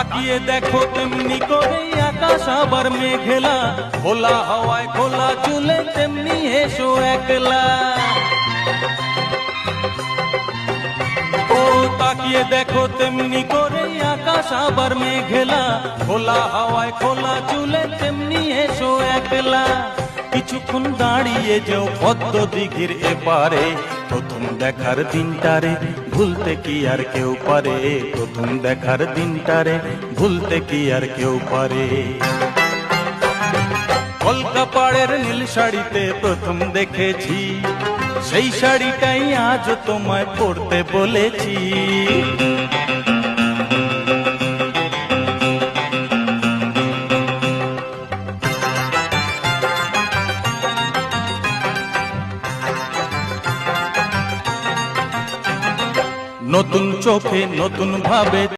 তাকিয়ে দেখো তেমনি করে আকাশ আবার মেঘলা, খোলা হাওয়ায় খোলা চুলে তেমনি এসো একলা। ও তাকিয়ে দেখো তেমনি করে আকাশ আবার মেঘলা, খোলা হাওয়ায় খোলা চুলে তেমনি এসো একলা। কিছুক্ষণ দাঁড়িয়ে যেও পদ্ম দিঘির এপারে, প্রথম দেখার দিনটারে ভুলতে কি আর কেউ পারে, প্রথম দেখার দিনটারে ভুলতে কি আর কেউ পারে। কলকা পাড়ের নীল শাড়িতে প্রথম দেখেছি, সেই শাড়িটাই আজ তোমায় পরতে বলেছি। নতুন চোখে নতুন ভাবে